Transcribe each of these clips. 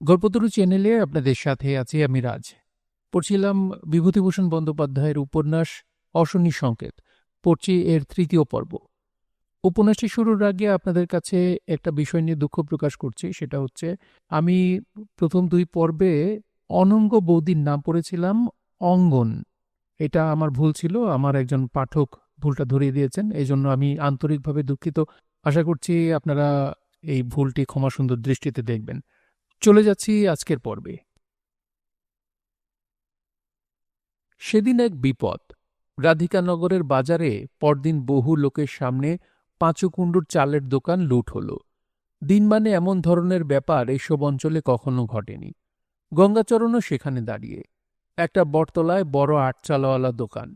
গল্পতরু চ্যানেলে আপনাদের সাথে আছি আমি রাজ। পড়ছিলাম বিভূতিভূষণ বন্দ্যোপাধ্যায়ের উপন্যাস অশনি সংকেত। পড়ছি এর তৃতীয় পর্ব। উপন্যাসটি শুরুর আগে আপনাদের কাছে একটা বিষয় নিয়ে দুঃখ প্রকাশ করছি, সেটা হচ্ছে আমি প্রথম দুই পর্বে অনঙ্গ বৌদির নাম পড়েছিলাম অঙ্গন। এটা আমার ভুল ছিল, আমার একজন পাঠক ভুলটা ধরিয়ে দিয়েছেন, এই জন্য আমি আন্তরিকভাবে দুঃখিত। আশা করছি আপনারা এই ভুলটি ক্ষমাসুন্দর দৃষ্টিতে দেখবেন। চলে যাচ্ছি আজকের পর্বে। সেদিন এক বিপদ। রাধিকানগরের বাজারে পরদিন বহু লোকের সামনে পাঁচুকুণ্ডুর চালের দোকান লুট হল। দিন মানে এমন ধরনের ব্যাপার এইসব অঞ্চলে কখনো ঘটেনি। গঙ্গাচরণও সেখানে দাঁড়িয়ে। একটা বটতলায় বড় আটচালাওয়ালা দোকান।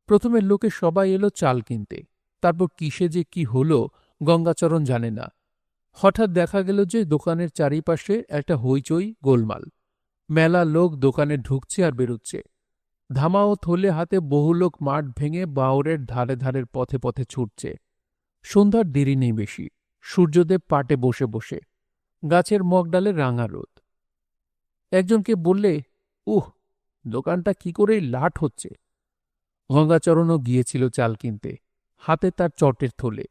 প্রথমে লোকে সবাই এলো চাল কিনতে, তারপর কিসে যে কি হলো গঙ্গাচরণ জানে না। হঠাৎ দেখা গেল যে দোকানের চারিপাশে একটা হইচই গোলমাল। মেলা লোক দোকানে ঢুকছে আর বেরুচ্ছে। ধামা ও থলে হাতে বহু লোক মাঠ ভেঙে বাওরের ধারে ধারের পথে পথে ছুটছে। সন্ধ্যার দেরি নেই বেশি। সূর্যদেব পাটে বসে বসে, গাছের মগডালে রাঙা রোদ। একজনকে বললে, উহ, দোকানটা কি করেই লাট হচ্ছে। গঙ্গাচরণও গিয়েছিল চাল কিনতে, হাতে তার চটের থলে।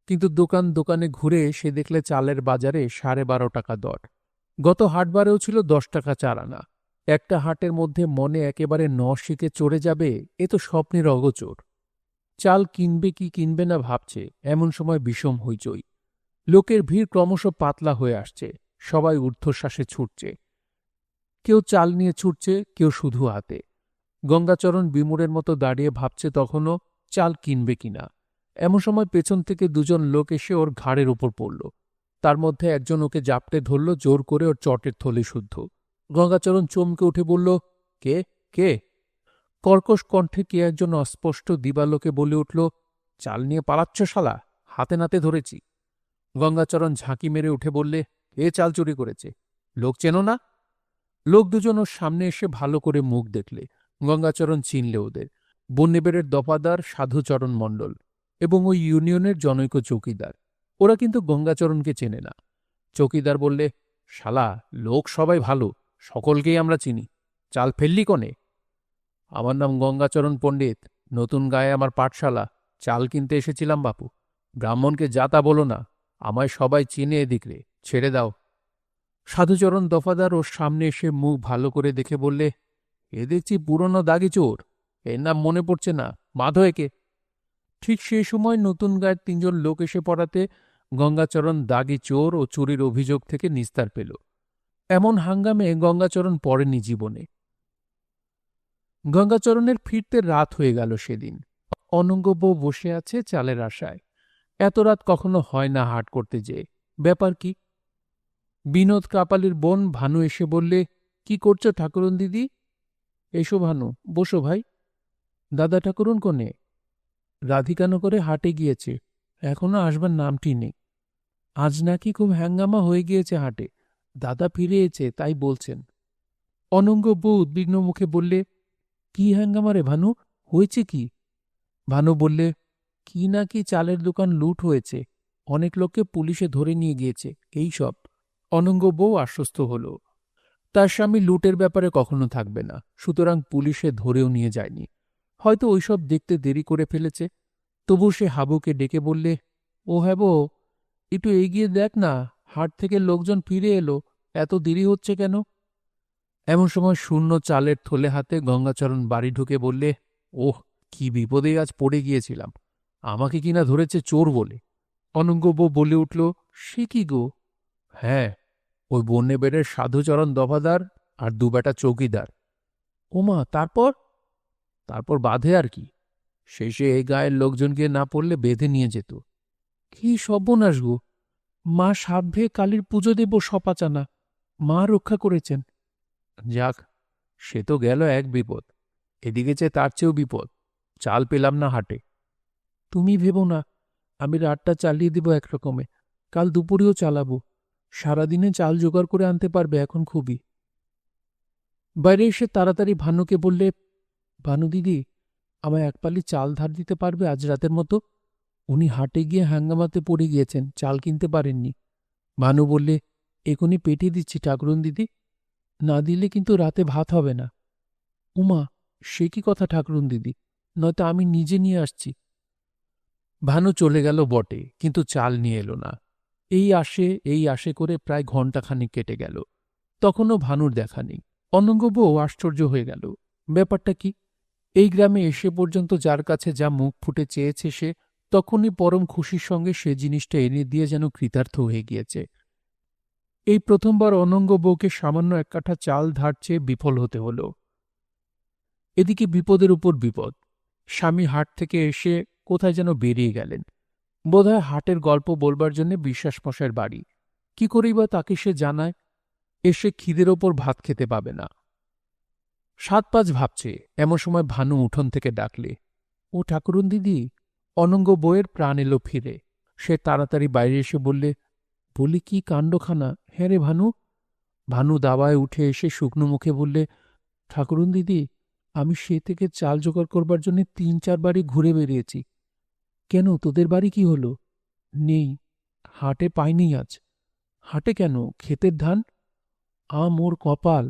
কিন্তু দোকান দোকানে ঘুরে সে দেখলে চালের বাজারে 12.5 টাকা দর। গত হাটবারেও ছিল 10 টাকা চার আনা। একটা হাটের মধ্যে মনে একেবারে শিখে চড়ে যাবে, এ তো স্বপ্নের অগোচর। চাল কিনবে কি কিনবে না ভাবছে, এমন সময় বিষম হইচই। লোকের ভিড় ক্রমশ পাতলা হয়ে আসছে। সবাই ঊর্ধ্বশ্বাসে ছুটছে। কেউ চাল নিয়ে ছুটছে, কেউ শুধু হাতে। গঙ্গাচরণ বিমূঢ়ের মতো দাঁড়িয়ে ভাবছে তখনও চাল কিনবে কিনা। এমন সময় পেছন থেকে দুজন লোক এসে ওর ঘাড়ের উপর পড়ল। তার মধ্যে একজন ওকে জাপটে ধরল জোর করে ওর চটের থলে শুদ্ধ। গঙ্গাচরণ চমকে উঠে বলল, কে কে? কর্কশ কণ্ঠে কে একজন অস্পষ্ট দিবালোকে বলে উঠল, চাল নিয়ে পালাচ্ছ শালা, হাতে নাতে ধরেছি। গঙ্গাচরণ ঝাঁকি মেরে উঠে বললে, কে চাল চুরি করেছে? লোক চেনো না? লোক দুজন ওর সামনে এসে ভালো করে মুখ দেখলে। গঙ্গাচরণ চিনলে ওদের। বন্যেবেড়ের দফাদার সাধুচরণ মণ্ডল এবং ওই ইউনিয়নের জনৈক চৌকিদার। ওরা কিন্তু গঙ্গাচরণকে চেনে না। চৌকিদার বললে, শালা, লোক সবাই ভালো, সকলকেই আমরা চিনি। চাল ফেললি কনে? আমার নাম গঙ্গাচরণ পণ্ডিত, নতুন গায়ে আমার পাঠশালা। চাল কিনতে এসেছিলাম বাপু। ব্রাহ্মণকে যাতা বলো না, আমায় সবাই চিনে এদিকরে, ছেড়ে দাও। সাধুচরণ দফাদার ওর সামনে এসে মুখ ভালো করে দেখে বললে, এ দেখছি পুরনো দাগি চোর। এর নাম মনে পড়ছে না, বাঁধো একে। ঠিক সেই সময় নতুন গায়ের 3জন লোক এসে পড়াতে গঙ্গাচরণ দাগি চোর ও চুরির অভিযোগ থেকে নিস্তার পেল। এমন হাঙ্গামে গঙ্গাচরণ পড়েনি জীবনে। গঙ্গাচরণের ফিরতে রাত হয়ে গেল সেদিন। অনঙ্গ বউ বসে আছে চালের আশায়। এত রাত কখনো হয় না হাট করতে যেয়ে। ব্যাপার কি? বিনোদ কাপালির বোন ভানু এসে বললে, কি করছো ঠাকুরন দিদি? এসো ভানু, বসো ভাই। দাদা ঠাকুরন কোনে? রাধিকানগরে হাটে গিয়েছে, এখনো আসবার নামটি নেই। আজ নাকি খুব হ্যাঙ্গামা হয়ে গিয়েছে হাটে, দাদা ফিরে এসেছে তাই বলছেন। অনঙ্গ বউ উদ্বিগ্ন মুখে বললে, কি হ্যাঙ্গামা রে ভানু, হয়েছে কি? ভানু বললে, কি নাকি চালের দোকান লুট হয়েছে, অনেক লোককে পুলিশে ধরে নিয়ে গিয়েছে, এই সব। অনঙ্গ বউ আশ্বস্ত হল। তার স্বামী লুটের ব্যাপারে কখনো থাকবে না, সুতরাং পুলিশে ধরেও নিয়ে যায়নি। হয়তো ওইসব দেখতে দেরি করে ফেলেছে। তবু সে হাবুকে ডেকে বললে, ও হ্যাঁ বো, একটু এগিয়ে দেখ না, হাট থেকে লোকজন ফিরে এলো, এত দেরি হচ্ছে কেন? এমন সময় শূন্য চালের থলে হাতে গঙ্গাচরণ বাড়ি ঢুকে বললে, ওহ, কি বিপদে আজ পড়ে গিয়েছিলাম, আমাকে কিনা ধরেছে চোর বলে। অনঙ্গ বউ বলে উঠল, সে কি গো? হ্যাঁ, ওই বন্যেবেড়ের সাধুচরণ দফাদার আর দুবেটা চৌকিদার। ওমা, তারপর? তারপর বাঁধে আর কি। শেষে এই গায়ের লোকজনকে না পড়লে বেঁধে নিয়ে যেত। কি সর্বনাশ গো! মা সাধ্বে কালীর পুজো দেব সপাচানা, মা রক্ষা করেছেন। যাক, সে তো গেল এক বিপদ। এদিকে যে তার চেয়েও বিপদ, চাল পেলাম না হাটে। তুমি ভেবো না, আমি রাতটা চালিয়ে দিব একরকমে, কাল দুপুরেও চালাবো। সারাদিনে চাল জোগাড় করে আনতে পারবে এখন খুবই। বাইরে এসে তাড়াতাড়ি ভানুকে বললে, ভানু দিদি, আমায় এক পালি চাল ধার দিতে পারবে আজ রাতের মতো? উনি হাটে গিয়ে হাঙ্গামাতে পড়ে গিয়েছেন, চাল কিনতে পারেননি। ভানু বললে, এখনই পেটে দিচ্ছি ঠাকুরুন দিদি, না দিলে কিন্তু রাতে ভাত হবে না। উমা, সে কি কথা ঠাকুরুন দিদি, নয়তো আমি নিজে নিয়ে আসছি। ভানু চলে গেল বটে, কিন্তু চাল নিয়ে এলো না। এই আসে করে প্রায় ঘণ্টাখানিক কেটে গেল, তখনও ভানুর দেখা নেই। অনঙ্গ বউ আশ্চর্য হয়ে গেল, ব্যাপারটা কি? এই গ্রামে এসে পর্যন্ত যার কাছে যা মুখ ফুটে চেয়েছে সে, তখনই পরম খুশির সঙ্গে সে জিনিসটা এনে দিয়ে যেন কৃতার্থ হয়ে গিয়েছে। এই প্রথমবার অনঙ্গ বউকে সামান্য এক কাঠা চাল ধার চেয়ে বিফল হতে হল। এদিকে বিপদের উপর বিপদ। স্বামী হাট থেকে এসে কোথায় যেন বেরিয়ে গেলেন, বোধহয় হাটের গল্প বলবার জন্য বিশ্বাস মশাইয়ের বাড়ি। কি করেই বা তাকে সে জানায়? এসে খিদের ওপর ভাত খেতে পাবে না। ৭-৫ ভাবছে, এমন সময় ভানু উঠোন থেকে ডাকলে, ও ঠাকুরুন দিদি। অনঙ্গ বউয়ের প্রাণ এলো ফিরে। সে তাড়াতাড়ি বাইরে এসে বললে, বলি কি কাণ্ডখানা! হ্যাঁ রে ভানু। ভানু দাওয়ায় উঠে এসে শুকনো মুখে বললে, ঠাকুরুন দিদি, আমি সে থেকে চাল জোগাড় করবার জন্য ৩-৪ বাড়ি ঘুরে বেরিয়েছি। কেন, তোদের বাড়ি কি হলো? নেই, হাটে পাইনি আজ। হাটে কেন? ক্ষেতের ধান। মোর কপাল!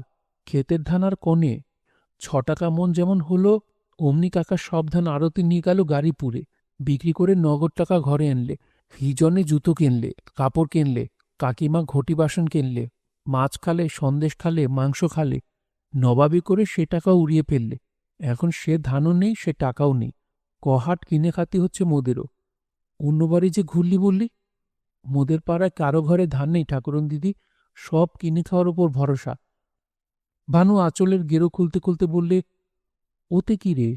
ক্ষেতের ধান আর কনে। ৬ টাকা মন যেমন হলো, অমনি কাকা সব ধান আড়তে নিয়ে গেল গাড়িপুরে। বিক্রি করে নগদ টাকা ঘরে আনলে। হিজনে জুতো কিনলে, কাপড় কিনলে, কাকিমা ঘটি বাসন কিনলে, মাছ খালে, সন্দেশ খালে, মাংস খালে। নবাবি করে সে টাকা উড়িয়ে ফেললে। এখন সে ধানও নেই, সে টাকাও নেই। কহাট কিনে খাতি হচ্ছে মোদেরও। অন্য বাড়ি যে ঘুরলি বললি? মোদের পাড়ায় কারো ঘরে ধান নেই ঠাকুরন দিদি, সব কিনে খাওয়ার ওপর ভরসা। ভানু আঁচলের গেরো খুলতে খুলতে বললে, ওতে কি রে?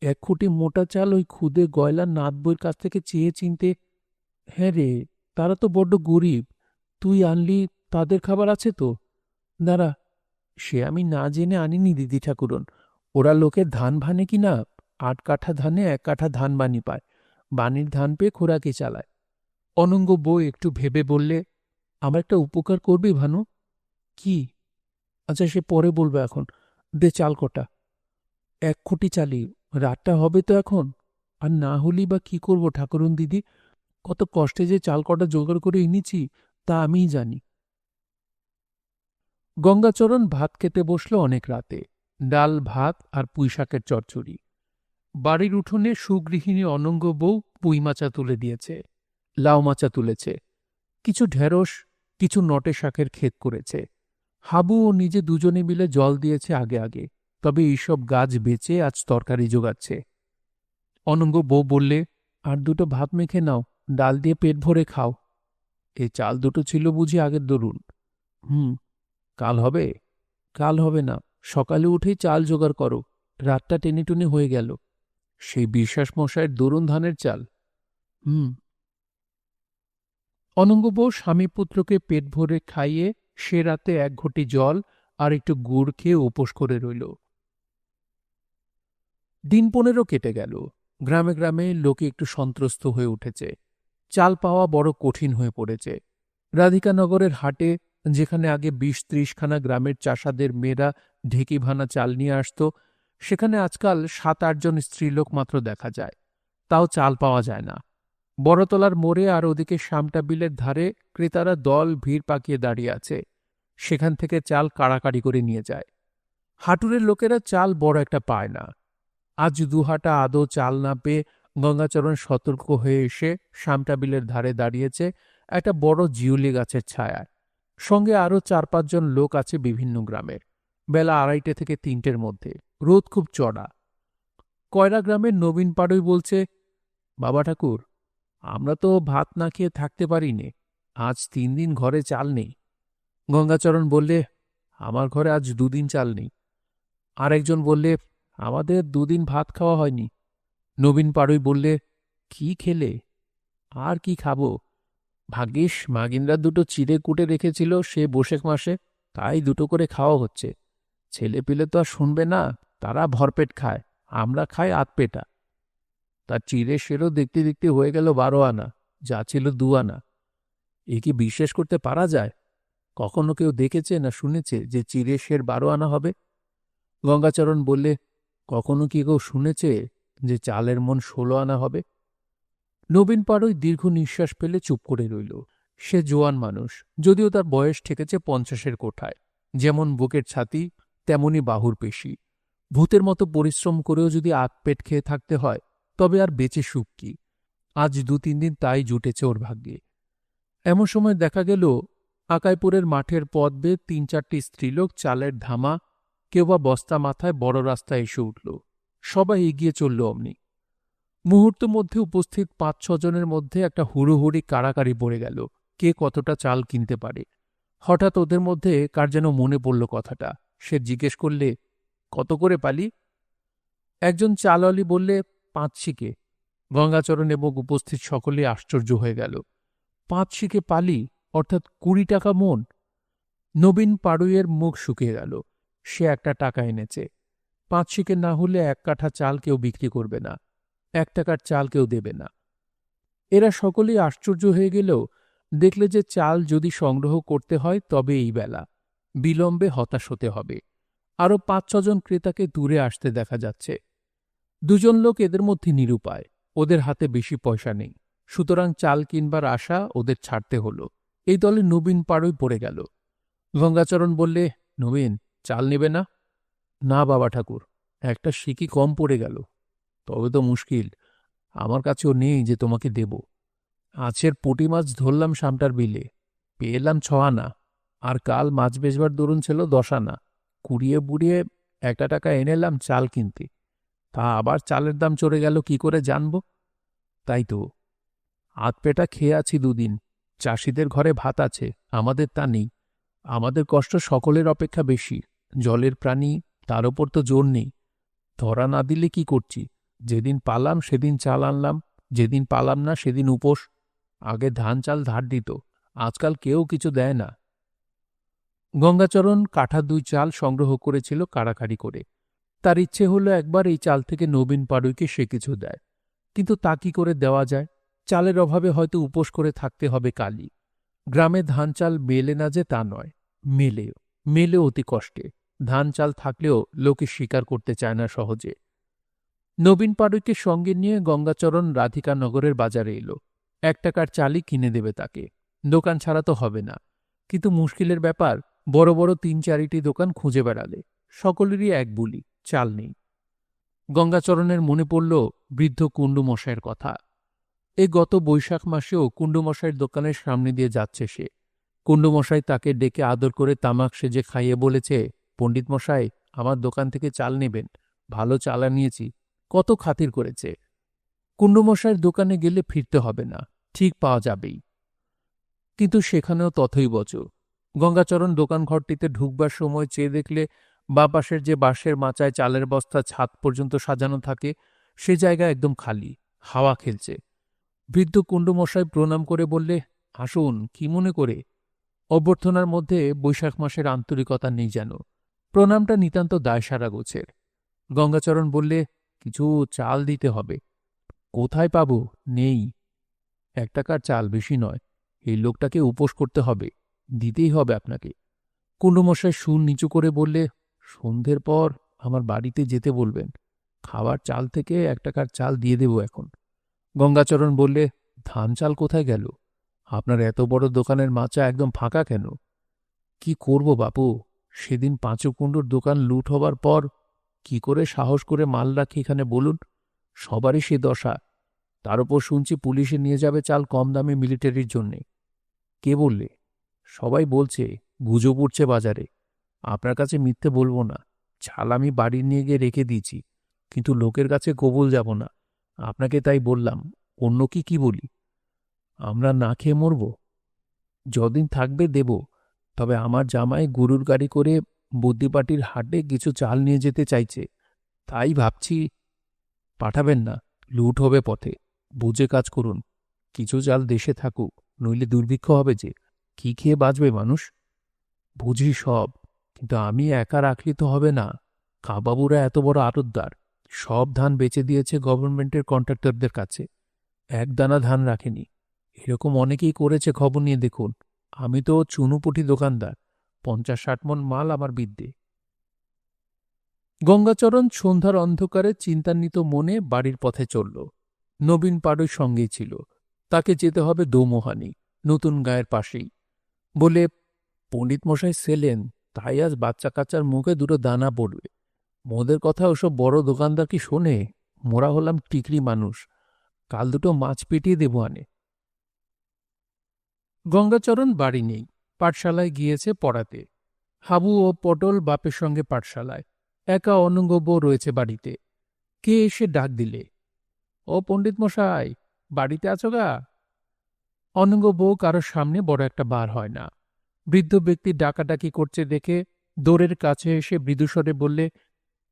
১ খুঁটি মোটা চাল ওই খুদে গয়লা নাত বইয়ের কাছ থেকে চেয়ে চিনতে। হ্যাঁ রে, তারা তো বড্ড গরিব। তুই আনলি, তাদের খাবার আছে তো। দাঁড়া, সে আমি না জেনে আনিনি দিদি ঠাকুরন। ওরা লোকের ধান ভানে কি না, ৮ কাঠা ধানে ১ কাঠা ধান বানি পায়। বানির ধান পেয়ে খোরাকি চালায়। অনঙ্গ বউ একটু ভেবে বললে, আমার একটা উপকার করবি ভানু? কি? আচ্ছা, সে পরে বলবে, এখন দে চাল কটা। ১ খুঁটি চালি, রাতটা হবে তো এখন। আর না হলি বা কি করব ঠাকুরুন দিদি, কত কষ্টে যে চাল কটা জোগাড় করে এনেছি তা আমিই জানি। গঙ্গাচরণ ভাত খেতে বসল অনেক রাতে। ডাল ভাত আর পুঁইশাকের চচ্চড়ি। বাড়ির উঠোনে সুগৃহিণী অনঙ্গ বউ পুঁই মাচা তুলে দিয়েছে, লাউ মাচা তুলেছে, কিছু ঢেঁড়স, কিছু নটে শাকের ক্ষেত করেছে। হাবু ও নিজে দুজনে মিলে জল দিয়েছে আগে আগে, তবে এইসব গাছ বেচে আজ তরকারি জোগাচ্ছে। অনঙ্গ বউ বললে, আর দুটো ভাত মেখে নাও, ডাল দিয়ে পেট ভরে খাও। এই চাল দুটো ছিল বুঝি আগের দরুন? হুম। কাল হবে? কাল হবে না, সকালে উঠেই চাল জোগাড় করো। রাতটা টেনে টুনে হয়ে গেল। সেই বিশ্বাস মশাইয়ের দরুন ধানের চাল। হুম। অনঙ্গ বউ স্বামী পুত্রকে পেট ভরে খাইয়ে সে রাতে ১ ঘটি জল আর একটু গুড় খেয়ে উপোস করে রইল। দিন ১৫ কেটে গেল। গ্রামে গ্রামে লোকে একটু সন্ত্রস্ত হয়ে উঠেছে। চাল পাওয়া বড় কঠিন হয়ে পড়েছে। রাধিকানগরের হাটে, যেখানে আগে ২০-৩০ খানা গ্রামের চাষাদের মেয়েরা ঢেকি ভানা চাল নিয়ে আসত, সেখানে আজকাল ৭-৮ জন স্ত্রীলোক মাত্র দেখা যায়। তাও চাল পাওয়া যায় না। বড়তলার মোড়ে আর ওদিকে শামটা বিলের ধারে ক্রেতারা দল ভিড় পাকিয়ে দাঁড়িয়ে আছে। সেখান থেকে চাল কাড়াকাড়ি করে নিয়ে যায়। হাটুরের লোকেরা চাল বড় একটা পায় না। আজ ২ হাটা আদৌ চাল না পেয়ে গঙ্গাচরণ সতর্ক হয়ে এসে শামটা বিলের ধারে দাঁড়িয়েছে একটা বড় জিউলি গাছের ছায়ায়। সঙ্গে আরও ৪-৫ জন লোক আছে বিভিন্ন গ্রামের। বেলা ২:৩০ থেকে ৩টের মধ্যে। রোদ খুব চড়া। কয়রা গ্রামের নবীন পাড়ই বলছে, বাবা ঠাকুর, আমরা তো ভাত না খেয়ে থাকতে পারি নে। আজ ৩ দিন ঘরে চাল নেই। গঙ্গাচরণ বললে, আমার ঘরে আজ ২ দিন চাল নেই। আর একজন বললে, আমাদের ২ দিন ভাত খাওয়া হয়নি। নবীন পাড়ই বললে, কি খেলে? আর কি খাবো? ভাগ্যিস মাগিনরা দুটো চিড়ে কুটে রেখেছিল সে বসেক মাসে, তাই দুটো করে খাওয়া হচ্ছে। ছেলে পিলে তো আর শুনবে না, তারা ভরপেট খায়, আমরা খাই আধপেটা। তার চিড়ে সেরও দেখতে দেখতে হয়ে গেল ১২ আনা, যা ছিল ২ আনা। এ কি বিশ্বাস করতে পারা যায়? কখনো কেউ দেখেছে না শুনেছে যে চিড়ে সের ১২ আনা হবে? গঙ্গাচরণ বললে, কখনো কি কেউ শুনেছে যে চালের মন ১৬ আনা হবে? নবীন পাড়ই দীর্ঘ নিঃশ্বাস ফেলে চুপ করে রইল। সে জোয়ান মানুষ, যদিও তার বয়স ঠেকেছে 50-এর কোঠায়। যেমন বুকের ছাতি, তেমনি বাহুর পেশি। ভূতের মতো পরিশ্রম করেও যদি আধ পেট খেয়ে থাকতে হয়, তবে আর বেঁচে সুখ কি? আজ 2-3 দিন তাই জুটেছে ওর ভাগ্যে। এমন সময় দেখা গেল আকাইপুরের মাঠের পথ বেয়ে 3-4টি স্ত্রীলোক চালের ধামা, কেউ বা বস্তা মাথায় বড় রাস্তায় এসে উঠল। সবাই এগিয়ে চলল অমনি। মুহূর্ত মধ্যে উপস্থিত 5-6 জনের মধ্যে একটা হুড়োহুড়ি কাড়াকাড়ি পড়ে গেল, কে কতটা চাল কিনতে পারে। হঠাৎ ওদের মধ্যে কার যেন মনে পড়ল কথাটা। সে জিজ্ঞেস করলে, কত করে পালি? একজন চালওয়ালি বললে, 5 শিকে। গঙ্গাচরণ এবং উপস্থিত সকলেই আশ্চর্য হয়ে গেল। 5 শিকে পালি, অর্থাৎ 20 টাকা মণ। নবীন পাড়ুইয়ের মুখ শুকিয়ে গেল। সে একটা টাকা এনেছে। 5 শিকে না হলে 1 কাঠা চাল কেউ বিক্রি করবে না, 1 টাকার চাল কেউ দেবে না। এরা সকলেই আশ্চর্য হয়ে গেলেও দেখলে যে চাল যদি সংগ্রহ করতে হয় তবে এই বেলা, বিলম্বে হতাশ হতে হবে। আরও 5-6 জন ক্রেতাকে দূরে আসতে দেখা যাচ্ছে। 2 জন লোক এদের মধ্যে নিরুপায়, ওদের হাতে বেশি পয়সা নেই, সুতরাং চাল কিনবার আশা ওদের ছাড়তে হল। এই দলে নবীন পাড়ুই পড়ে গেল। গঙ্গাচরণ বললে, নবীন, চাল নেবে না? না বাবা ঠাকুর, একটা শিকি কম পড়ে গেল। তবে তো মুশকিল, আমার কাছেও নেই যে তোমাকে দেব। আছের পুঁটি মাছ ধরলাম সামটার বিলে, পেলাম 6 আনা, আর কাল মাছ বেচবার দরুন ছিল 10 আনা। কুড়িয়ে বুড়িয়ে 1 টাকা এনেলাম চাল কিনতে। তা আবার চালের দাম চড়ে গেল কি করে জানব? তাই তো, আধ পেটা খেয়ে আছি 2 দিন। চাষিদের ঘরে ভাত আছে, আমাদের তা নেই। আমাদের কষ্ট সকলের অপেক্ষা বেশি। জলের প্রাণী, তার ওপর তো জোর নেই। ধরা না দিলে কি করছি? যেদিন পালাম সেদিন চাল আনলাম, যেদিন পালাম না সেদিন উপোস। আগে ধান চাল ধার দিত, আজকাল কেউ কিছু দেয় না। গঙ্গাচরণ কাঠা 2 চাল সংগ্রহ করেছিল কাড়াকাড়ি করে। তার ইচ্ছে হলো একবার এই চাল থেকে নবীন পাড়ুইকে সে কিছু দেয়, কিন্তু তা কি করে দেওয়া যায়? চালের অভাবে হয়তো উপোস করে থাকতে হবে কালই। গ্রামে ধান চাল মেলে না যে তা নয়, মেলেও, মেলেও অতি কষ্টে। ধান চাল থাকলেও লোকে স্বীকার করতে চায় না সহজে। নবীন পাড়ুইকে সঙ্গে নিয়ে গঙ্গাচরণ রাধিকানগরের বাজারে এলো। 1 টাকার চালই কিনে দেবে তাকে, দোকান ছাড়া তো হবে না। কিন্তু মুশকিলের ব্যাপার, বড় বড় 3-4টি দোকান খুঁজে বেড়ালে সকলেরই এক বুলি, চাল নেই। গঙ্গাচরণের মনে পড়ল বৃদ্ধ কুণ্ডু মশাইয়ের কথা। এই গত বৈশাখ মাসেও কুণ্ডু মশাইয়ের দোকানের সামনে দিয়ে যাচ্ছে সে। কুণ্ডু মশাই তাকে ডেকে আদর করে তামাক সেজে খাইয়ে বলেছে, পণ্ডিত মশাই, আমার দোকান থেকে চাল নেবেন, ভালো চাল আনিয়েছি। কত খাতির করেছে। কুণ্ডু মশাইয়ের দোকানে গেলে ফিরতে হবে না, ঠিক পাওয়া যাবেই। কিন্তু সেখানেও তথৈবচ। গঙ্গাচরণ দোকান ঘরটিতে ঢুকবার সময় চেয়ে দেখলে বাঁ পাশের যে বাঁশের মাচায় চালের বস্তা ছাদ পর্যন্ত সাজানো থাকে, সে জায়গা একদম খালি, হাওয়া খেলছে। বৃদ্ধ কুণ্ডু মশাই প্রণাম করে বললে, আসুন, কি মনে করে? অভ্যর্থনার মধ্যে বৈশাখ মাসের আন্তরিকতা নেই যেন। প্রণামটা নিতান্ত দায়সারা গোছের। গঙ্গাচরণ বললে, কিছু চাল দিতে হবে। কোথায় পাব? নেই। 1 টাকার চাল, বেশি নয়। এই লোকটাকে উপোস করতে হবে, দিতেই হবে আপনাকে। কুণ্ডুমশাই সুর নিচু করে বললে, সন্ধ্যের পর আমার বাড়িতে যেতে বলবেন, খাওয়ার চাল থেকে 1 টাকার চাল দিয়ে দেব এখন। গঙ্গাচরণ বললে, ধান চাল কোথায় গেল? আপনার এত বড় দোকানের মাচা একদম ফাঁকা কেন? কি করব বাপু, সেদিন 5 কুণ্ডুর দোকান লুট হবার পর কি করে সাহস করে মাল রাখি এখানে বলুন? সবারই সে দশা। তার উপর শুনছি পুলিশে নিয়ে যাবে চাল কম দামে মিলিটারির জন্যে। কে বললে? সবাই বলছে, গুজব উঠছে বাজারে। আপনার কাছে মিথ্যে বলবো না, চাল আমি বাড়ি নিয়ে গিয়ে রেখে দিয়েছি, কিন্তু লোকের কাছে কবুল যাব না। আপনাকে তাই বললাম, অন্য কি বলি? আমরা না খেয়ে মরব? যদিন থাকবে দেব, তবে আমার জামাই গরুর গাড়ি করে বুদ্ধিপাটির হাটে কিছু চাল নিয়ে যেতে চাইছে, তাই ভাবছি। পাঠাবেন না, লুট হবে পথে। বুঝে কাজ করুন, কিছু চাল দেশে থাকুক, নইলে দুর্ভিক্ষ হবে যে। কি খেয়ে বাঁচবে মানুষ? বুঝি সব, কিন্তু আমি একা রাখলে তো হবে না। কাবাবুরা এত বড় আড়তদার, সব ধান বেচে দিয়েছে গভর্নমেন্টের কন্ট্রাক্টরদের কাছে, 1 দানা ধান রাখেনি। এরকম অনেকেই করেছে, খবর নিয়ে দেখুন। আমি তো চুনুপুটি দোকানদার, 50-60 মণ মাল আমার বিদ্যে। গঙ্গাচরণ সন্ধ্যার অন্ধকারে চিন্তান্বিত মনে বাড়ির পথে চলল। নবীন পাড়ুই সঙ্গেই ছিল। তাকে যেতে হবে দোমোহানি, নতুন গায়ের পাশেই। বলে, পণ্ডিত মশাই ছেলেন, তাই আজ বাচ্চা কাচ্চার মুখে দুটো দানা পড়বে। মোদের কথা ওসব বড় দোকানদার কি শোনে? মোরা হলাম টিকরি মানুষ, কাল দুটো মাছ পিটিয়ে দেবো আনে। গঙ্গাচরণ বাড়ি নেই, পাঠশালায় গিয়েছে পড়াতে। হাবু ও পটল বাপের সঙ্গে পাঠশালায়, একা অনঙ্গ বউ রয়েছে বাড়িতে। কে এসে ডাক দিলে, ও পণ্ডিত মশাই, বাড়িতে আছো গা? অনঙ্গ বউ কারোর সামনে বড় একটা বার হয় না। বৃদ্ধ ব্যক্তি ডাকাডাকি করছে দেখে দোরের কাছে এসে মৃদুস্বরে বললে,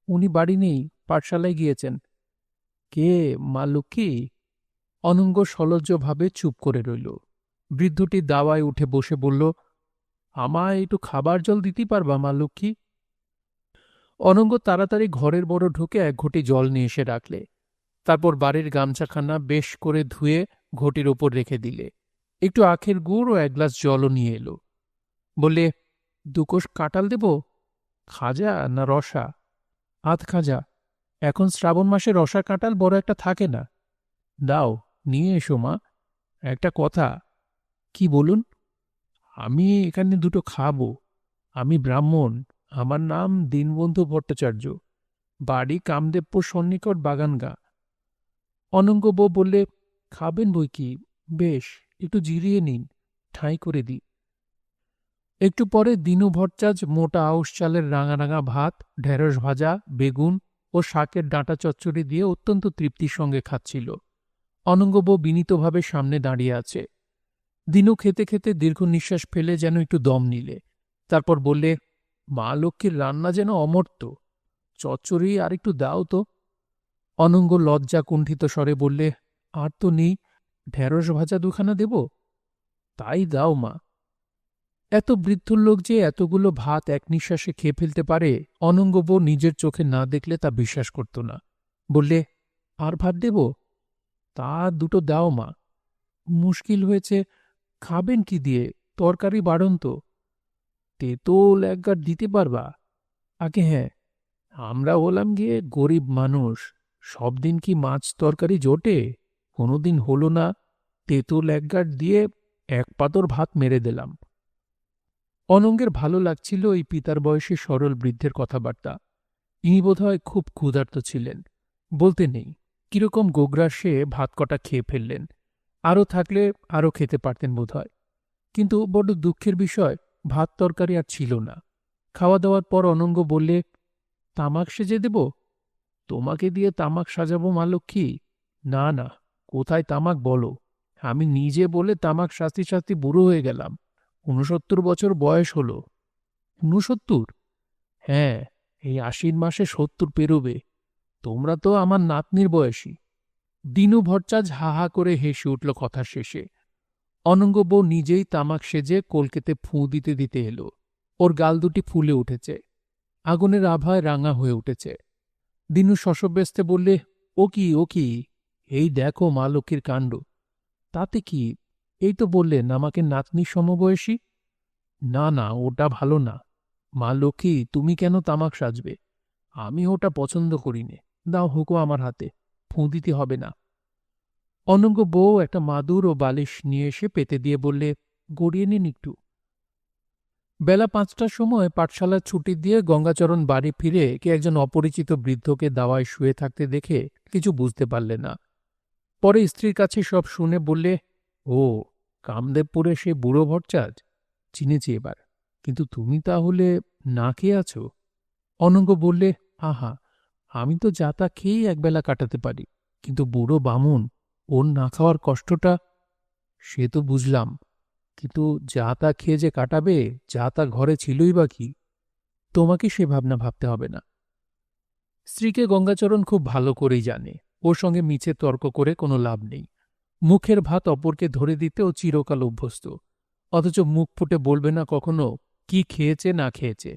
উনি বাড়ি নেই, পাঠশালায় গিয়েছেন। কে, মা লক্ষ্মী? অনঙ্গ সলজ্জভাবে চুপ করে রইল। বৃদ্ধটি দাওয়ায় উঠে বসে বলল, আমায় একটু খাবার জল দিতে পারবা মা লক্ষ্মী? অনঙ্গ তাড়াতাড়ি ঘরের বড় ঢুকে এক ঘটি জল নিয়ে এসে রাখলে। তারপর বাড়ির গামছাখানা বেশ করে ধুয়ে ঘটির ওপর রেখে দিলে। একটু আখের গুড় ও এক গ্লাস জলও নিয়ে এলো। বললে, দুকোষ কাঁঠাল দেব? খাজা না রসা? আধ খাজা। এখন শ্রাবণ মাসে রসা কাঁঠাল বড় একটা থাকে না। দাও, নিয়ে এসো মা। একটা কথা। কি বলুন? আমি এখানে দুটো খাবো। আমি ব্রাহ্মণ, আমার নাম দীনবন্ধু ভট্টাচার্য, বাড়ি কামদেবপুর সন্নিকট বাগানগা। অনঙ্গ বউ বললে, খাবেন বই কি, বেশ, একটু জিরিয়ে নিন, ঠাঁই করে দিই। একটু পরে দীনু ভট্টাচ মোটা আউশ চালের রাঙা রাঙা ভাত, ঢেঁড়স ভাজা, বেগুন ও শাকের ডাঁটা চচ্চড়ি দিয়ে অত্যন্ত তৃপ্তির সঙ্গে খাচ্ছিল। অনঙ্গ বউ বিনীতভাবে সামনে দাঁড়িয়ে আছে। দিনু খেতে খেতে দীর্ঘ নিঃশ্বাস ফেলে যেন একটু দম নিলে। তারপর বললে, মা লক্ষ্মীর রান্না যেন অমর্ত্য, চচ্চড়ি আর একটু দাও তো। অনঙ্গ লজ্জা কুণ্ঠিত স্বরে বললে, আর তো নেই, ঢেঁড়স ভাজা দুখানা দেব? তাই দাও মা। এত বৃদ্ধ লোক যে এতগুলো ভাত এক নিঃশ্বাসে খেয়ে ফেলতে পারে, অনঙ্গ বউ নিজের চোখে না দেখলে তা বিশ্বাস করত না। বললে, আর ভাত দেব? তা দুটো দাও মা। মুশকিল হয়েছে, খাবেন কি দিয়ে, তরকারি বাড়ন্ত। তেঁতুল একগার দিতে পারবা? আগে হ্যাঁ, আমরা হলাম গিয়ে গরিব মানুষ, সব দিন কি মাছ তরকারি জোটে? কোনোদিন হলো না, তেঁতুল একগার দিয়ে এক পাতর ভাত মেরে দিলাম। অনঙ্গের ভালো লাগছিল এই পিতার বয়সী সরল বৃদ্ধের কথাবার্তা। ইনি বোধহয় খুব ক্ষুধার্ত ছিলেন। বলতে নেই, কিরকম গোগ্রাসে ভাত কটা খেয়ে ফেললেন। আরও থাকলে আরও খেতে পারতেন বোধহয়। কিন্তু বড্ড দুঃখের বিষয়, ভাত তরকারি আর ছিল না। খাওয়া দাওয়ার পর অনঙ্গ বললে, তামাক সেজে দেব? তোমাকে দিয়ে তামাক সাজাবো মা লক্ষ্মী? না না, কোথায় তামাক বলো? আমি নিজে বলে তামাক শাস্তি শাস্তি বুড়ো হয়ে গেলাম। ৬৯ বছর বয়স হলো। ৬৯? হ্যাঁ, এই আশ্বিন মাসে ৭০ পেরোবে। তোমরা তো আমার নাতনির বয়সী। দীনু ভট্টাচ হা হা করে হেসে উঠল কথার শেষে। অনঙ্গ বউ নিজেই তামাক সেজে কলকেতে ফুঁ দিতে দিতে এলো। ওর গাল দুটি ফুলে উঠেছে, আগুনের আভায় রাঙা হয়ে উঠেছে। দিনু শশব্যস্তে বললে, ও কি, ও কি? এই দেখো মা লক্ষ্মীর কাণ্ড। তাতে কি, এই তো বললেন আমাকে নাতনির সমবয়সী। না না, ওটা ভালো না। মা লক্ষ্মী, তুমি কেন তামাক সাজবে? আমি ওটা পছন্দ করি নে। দাও হুকো আমার হাতে, ফুঁ দিতে হবে না। অনঙ্গ বউ একটা মাদুর ও বালিশ নিয়ে এসে পেতে দিয়ে বললে, গড়িয়ে নিন একটু। বেলা ৫টার সময় পাঠশালার ছুটি দিয়ে গঙ্গাচরণ বাড়ি ফিরে কে একজন অপরিচিত বৃদ্ধকে দাওয়ায় শুয়ে থাকতে দেখে কিছু বুঝতে পারলে না। পরে স্ত্রীর কাছে সব শুনে বললে, ও, কামদেবপুরে সে বুড়ো ভট্টাচ, চিনেছি এবার। কিন্তু তুমি তাহলে না খেয়ে আছো? অনঙ্গ বললে, আহা, আমি তো যা তা খেয়েই একবেলা কাটাতে পারি, কিন্তু বুড়ো বামুন, ওর না খাওয়ার কষ্টটা। সে তো বুঝলাম, কিন্তু যা তা খেয়ে যে কাটাবে, যা তা ঘরে ছিলই বা কি? তোমাকে সে ভাবনা ভাবতে হবে না। স্ত্রীকে গঙ্গাচরণ খুব ভালো করেই জানে, ওর সঙ্গে মিছে তর্ক করে কোনো লাভ নেই। মুখের ভাত অপরকে ধরে দিতে ও চিরকাল অভ্যস্ত, অথচ মুখ ফুটে বলবে না কখনো কি খেয়েছে না খেয়েছে।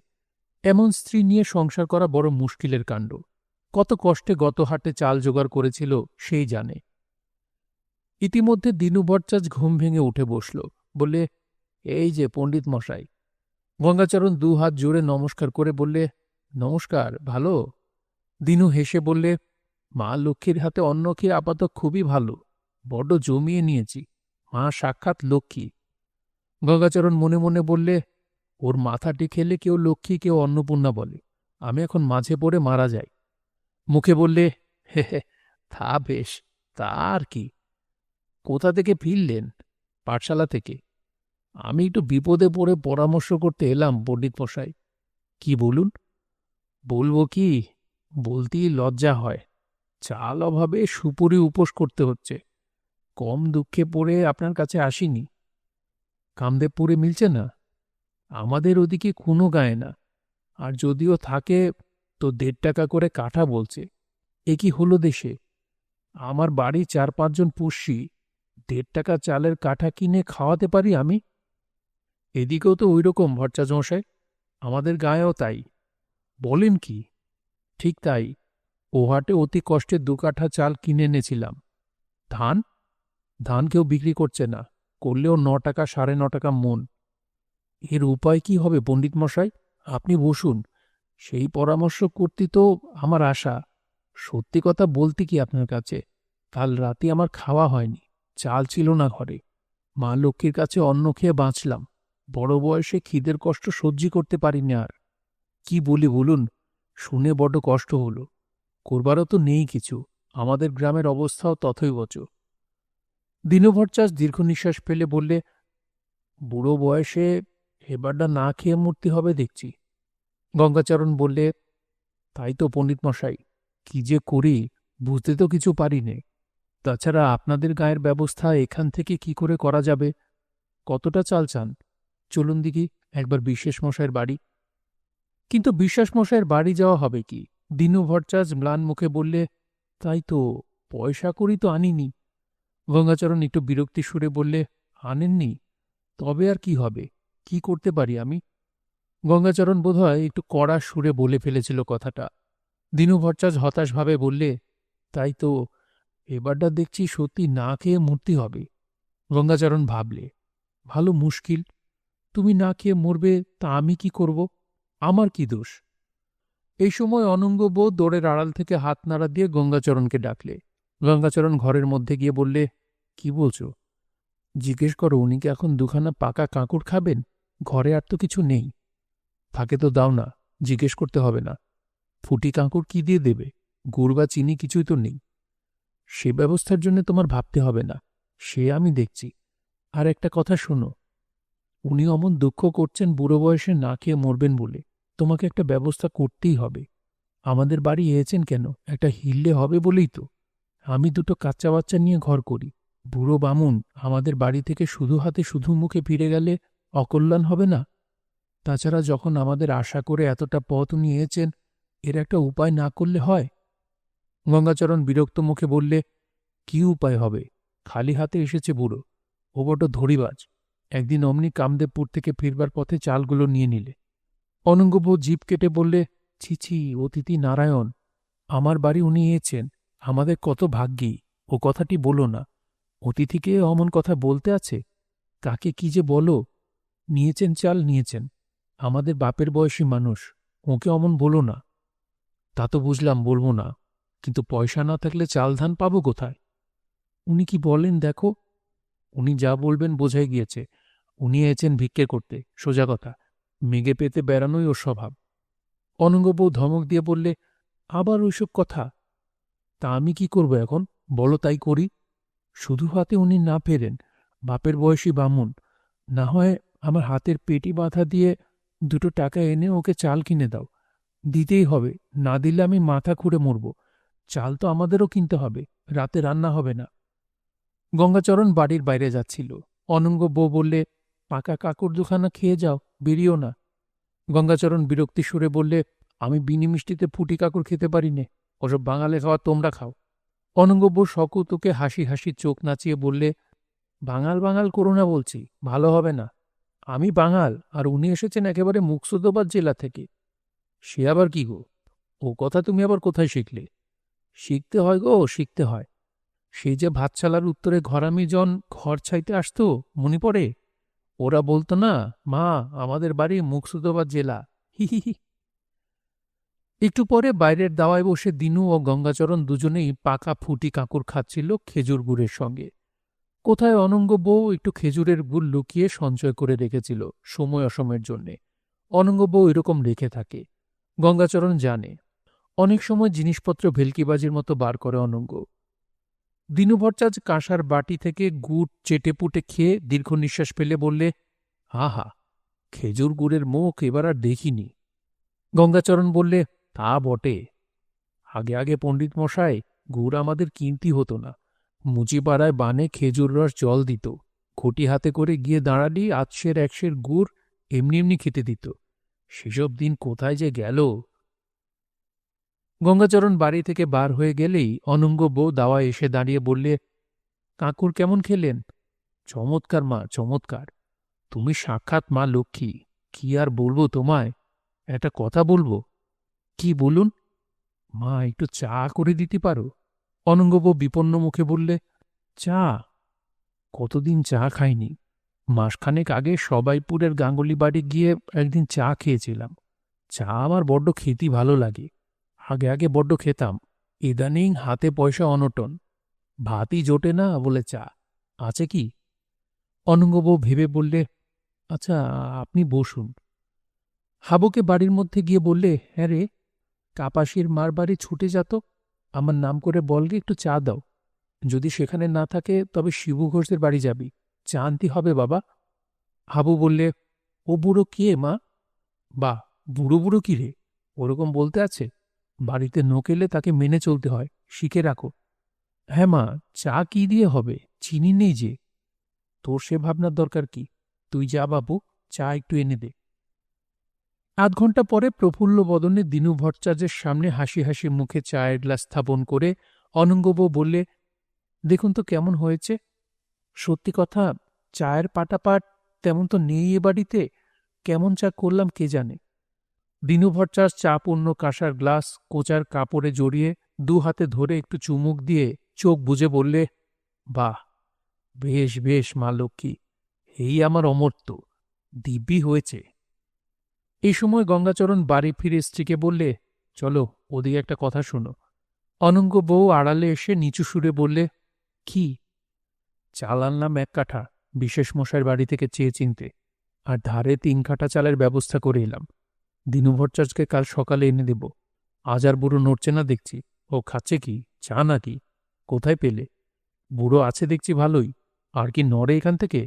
এমন স্ত্রী নিয়ে সংসার করা বড় মুশকিলের কাণ্ড। কত কষ্টে গত হাটে চাল জোগাড় করেছিল সেই জানে। ইতিমধ্যে দীনু ভট্টাচ ঘুম ভেঙে উঠে বসল। বললে, এই যে পণ্ডিত মশাই। গঙ্গাচরণ দু হাত জোরে নমস্কার করে বললে, নমস্কার, ভালো? দীনু হেসে বললে, মা লক্ষ্মীর হাতে অন্ন খেয়ে আপাতত খুবই ভালো, বড্ড জমিয়ে নিয়েছি। মা সাক্ষাৎ লক্ষ্মী, গঙ্গাচরণ মনে মনে বললে, ওর মাথাটি খেলে কেউ লক্ষ্মী কেউ অন্নপূর্ণা বলে, আমি এখন মাঝে পড়ে মারা যাই। মুখে বললে, হে হে, তা বেশ, তা আর কি। কোথা থেকে ফিরলেন? পাঠশালা থেকে। আমি একটু বিপদে পড়ে পরামর্শ করতে এলাম পণ্ডিত মশাই। কি বলুন? বলবো কি, বলতেই লজ্জা হয়। চাল অভাবে সুপুরি উপোস করতে হচ্ছে। কম দুঃখে পড়ে আপনার কাছে আসিনি। কামদেবপুরে মিলছে না। আমাদের ওদিকে কোনো গায়ে না, আর যদিও থাকে তো 1.5 টাকা করে কাঠা বলছে। এ কি হলো দেশে? আমার বাড়ি 4-5 জন পুষি, 1.5 টাকা চালের কাঠা কিনে খাওয়াতে পারি আমি? এদিকেও তো ওই রকম ভট্টাচার্যমশাই, আমাদের গায়েও তাই। বলেন কি? ঠিক তাই। ও হাটে অতি কষ্টে 2 কাঠা চাল কিনে এনেছিলাম। ধান? ধান কেউ বিক্রি করছে না, করলেও 9 টাকা 9.5 টাকা মন। এর উপায় কি হবে পণ্ডিত মশাই? আপনি বসুন, সেই পরামর্শ করতে তো আমার আশা। সত্যি কথা বলতে কি আপনার কাছে, কাল রাতে আমার খাওয়া হয়নি, চাল ছিল না ঘরে। মা লক্ষ্মীর কাছে অন্ন খেয়ে বাঁচলাম। বড় বয়সে খিদের কষ্ট সহ্য করতে পারিনি আর। কি বলি বলুন, শুনে বড্ড কষ্ট হলো। করবারও তো নেই কিছু, আমাদের গ্রামের অবস্থাও তথৈবচ। দীনভট্টাচ দীর্ঘ নিঃশ্বাস ফেলে বললে, বুড়ো বয়সে এবারটা না খেয়ে মরতে হবে দেখছি। গঙ্গাচরণ বললে, তাই তো পণ্ডিত মশাই, কি যে করি বুঝতে তো কিছু পারি নে। তাছাড়া আপনাদের গায়ের ব্যবস্থা এখান থেকে কি করে করা যাবে? কতটা চাল চান? চলুন দিকি একবার বিশ্বাস মশাইয়ের বাড়ি। কিন্তু বিশ্বাস মশাইয়ের বাড়ি যাওয়া হবে কি? দীনু ভট্টাচ ম্লান মুখে বললে, তাই তো, পয়সা করি তো আনিনি। গঙ্গাচরণ একটু বিরক্তি সুরে বললে, আনেননি? তবে আর কি হবে? কি করতে পারি আমি? গঙ্গাচরণ বোধহয় একটু কড়া সুরে বলে ফেলেছিল কথাটা। দীনু ভট্টাচ হতাশভাবে বললে, তাই তো, এবারটা দেখছি সত্যি না খেয়ে মরতে হবে। গঙ্গাচরণ ভাবলে, ভালো মুশকিল। তুমি না খেয়ে মরবে, তা আমি কি করব? আমার কি দোষ? এই সময় অনঙ্গ বউ দৌড়ের আড়াল থেকে হাত নাড়া দিয়ে গঙ্গাচরণকে ডাকলে। গঙ্গাচরণ ঘরের মধ্যে গিয়ে বললে, কি বলছো? জিজ্ঞেস করো উনি কি এখন 2খানা পাকা কাঁকুড় খাবেন? ঘরে আর তো কিছু নেই। থাকে তো দাও না, জিজ্ঞেস করতে হবে না। ফুটি কাঁকুড় কি দিয়ে দেবে? গুড় বা চিনি কিছুই তো নেই। সে ব্যবস্থার জন্য তোমার ভাবতে হবে না, সে আমি দেখছি। আর একটা কথা শোনো, উনি অমন দুঃখ করছেন বুড়ো বয়সে না খেয়ে মরবেন বলে, তোমাকে একটা ব্যবস্থা করতেই হবে। আমাদের বাড়ি এসেছেন কেন? একটা হিললে হবে বলেই তো। আমি 2টো কাচ্চা বাচ্চা নিয়ে ঘর করি। বুড়ো বামুন আমাদের বাড়ি থেকে শুধু হাতে শুধু মুখে ফিরে গেলে অকল্যাণ হবে না? তাছাড়া যখন আমাদের আশা করে এতটা পথ উনি এসেছেন, এর একটা উপায় না করলে হয়? গঙ্গাচরণ বিরক্ত মুখে বললে, কি উপায় হবে? খালি হাতে এসেছে বুড়ো, ও বড় ধড়িবাজ। একদিন অমনি কামদেবপুর থেকে ফিরবার পথে চালগুলো নিয়ে নিলে। অনঙ্গবউ জিভ কেটে বললে, ছি ছি, অতিথি নারায়ণ, আমার বাড়ি উনি এসেছেন, আমাদের কত ভাগ্যি, ও কথাটি বলো না। অতিথিকে অমন কথা বলতে আছে? কাকে কি যে বলো। নিয়েছেন চাল নিয়েছেন, আমাদের বাপের বয়সী মানুষ, ওকে অমন বলো না। তা তো বুঝলাম, বলবো না, কিন্তু পয়সা না থাকলে চাল ধান পাবো কোথায়? উনি কি বলেন দেখো। উনি যা বলবেন বোঝাই গিয়েছে, উনি এসেছেন ভিক্ষে করতে, সোজা কথা। মেঘে পেতে বেড়ানোই ওর স্বভাব। অনঙ্গবউ ধমক দিয়ে বললে, আবার ওইসব কথা? তা আমি কি করব এখন, বলো তাই করি। শুধু হাতে উনি না ফেরেন, বাপের বয়সী বামুন, না হয় আমার হাতের পেটি বাঁধা দিয়ে 2টো টাকা এনে ওকে চাল কিনে দাও। দিতেই হবে, না দিলে আমি মাথা খুঁড়ে মরব। চাল তো আমাদেরও কিনতে হবে, রাতে রান্না হবে না। গঙ্গাচরণ বাড়ির বাইরে যাচ্ছিল। অনঙ্গ বউ বললে, পাকা কাকুর 2খানা খেয়ে যাও, বেরিও না। গঙ্গাচরণ বিরক্তি সুরে বললে, আমি বিনি মিষ্টিতে ফুটি কাকুর খেতে পারি নে, ওসব বাঙালি খাওয়া তোমরা খাও। অনঙ্গ বউ সকৌতুকে হাসি হাসি চোখ নাচিয়ে বললে, বাঙাল বাঙাল করো না বলছি, ভালো হবে না। আমি বাঙাল, আর উনি এসেছেন একেবারে মুর্শিদাবাদ জেলা থেকে। সে আবার কি গো? ও কথা তুমি আবার কোথায় শিখলে? শিখতে হয় গো, শিখতে হয়। সেই যে ভাতশালার উত্তরে ঘরামি জন ঘর ছাইতে আসতো, মনে পড়ে? ওরা বলতো না, মা আমাদের বাড়ি মুর্শিদাবাদ জেলা, হি হি হি। একটু পরে বাইরের দাওয়ায় বসে দিনু ও গঙ্গাচরণ দুজনেই পাকা ফুটি কাঁকুর খাচ্ছিল খেজুর গুড়ের সঙ্গে। কোথায় অনঙ্গ বউ একটু খেজুরের গুড় লুকিয়ে সঞ্চয় করে রেখেছিল সময় অসময়ের জন্যে। অনঙ্গ বউ এরকম রেখে থাকে, গঙ্গাচরণ জানে। অনেক সময় জিনিসপত্র ভেলকিবাজির মতো বার করে অনঙ্গ। দিনু ভট্টাচার্য কাঁসার বাটি থেকে গুড় চেটেপুটে খেয়ে দীর্ঘ নিঃশ্বাস ফেলে বললে, আহা, খেজুর গুড়ের মুখ এবার আর দেখিনি। গঙ্গাচরণ বললে, তা বটে। আগে আগে পণ্ডিত মশাই গুড় আমাদের কিনতি হতো না। মুচিপাড়ায় বানে খেজুর রস জল দিত, ঘটি হাতে করে গিয়ে দাঁড়ালি আধশের একশের গুড় এমনি এমনি খেতে দিত। সেসব দিন কোথায় যে গেল। গঙ্গাচরণ বাড়ি থেকে বার হয়ে গেলেই অনঙ্গ বউ দাওয়া এসে দাঁড়িয়ে বললে, কাকুর কেমন খেলেন? চমৎকার মা, চমৎকার। তুমি সাক্ষাৎ মা লক্ষ্মী। কি আর বলবো তোমায়, একটা কথা বলবো। কি বলুন? মা, একটু চা করে দিতে পারো? অনঙ্গ বউ বিপন্ন মুখে বললে, চা? কতদিন চা খাইনি। মাসখানেক আগে সবাইপুরের গাঙ্গুলি বাড়ি গিয়ে একদিন চা খেয়েছিলাম। চা আমার বড্ড খেতে ভালো লাগে। আগে আগে বড্ড খেতাম, ইদানিং হাতে পয়সা অনটন। ভাতই জোটে না বলে চা। আছে কি? অনঙ্গবউ ভেবে বললে, আচ্ছা, আপনি বসুন। হাবুকে বাড়ির মধ্যে গিয়ে বললে, হ্যাঁ রে, কাপাসির মার বাড়ি ছুটে যাত, আমার নাম করে বলগে একটু চা দাও। যদি সেখানে না থাকে তবে শিবু ঘোষের বাড়ি যাবি, চা আনতে হবে বাবা। হাবু বললে, ও বুড়ো কে মা? বা, বুড়ো বুড়ো কি রে, ওরকম বলতে আছে? বাড়িতে নোক এলে তাকে মেনে চলতে হয়, শিখে রাখো। হ্যাঁ মা, চা কি দিয়ে হবে, চিনি নেই যে। তোর সে ভাবনার দরকার কি? তুই যা বাবু, চা একটু এনে দে। আধ ঘণ্টা পরে প্রফুল্ল বদনে দিনু ভট্টাচার্যের সামনে হাসি হাসি মুখে চায়ের গ্লাস স্থাপন করে অনঙ্গবউ বললে, দেখুন তো কেমন হয়েছে। সত্যি কথা, চায়ের পাটাপাট তেমন তো নেই এ বাড়িতে। কেমন চা করলাম কে জানে। দিনু ভট্টাচার্য চা পূর্ণ কাঁসার গ্লাস কোচার কাপড়ে জড়িয়ে দু হাতে ধরে একটু চুমুক দিয়ে চোখ বুজে বললে, বাহ, বেশ বেশ মা লক্ষ্মী, এই আমার অমর্ত্য, দিব্যি হয়েছে। এই সময় গঙ্গাচরণ বাড়ি ফিরে স্ত্রীকে বললে, চলো ওদিকে একটা কথা শোনো। অনঙ্গ বউ আড়ালে এসে নিচু সুরে বললে, কি? চাল আনলাম 1 কাঠা, বিশেষ মশাইয়ের বাড়ি থেকে চেয়ে চিনতে, আর ধারে 3 কাঠা চালের ব্যবস্থা করে এলাম। দিনু ভট্টাচার্যকে কাল সকালে এনে দেব। আজ আর বুড়ো নড়ছে না দেখছি। ও খাচ্ছে কি, চা নাকি? কোথায় পেলে? বুড়ো আছে দেখছি ভালোই, আর কি নড়ে এখান থেকে?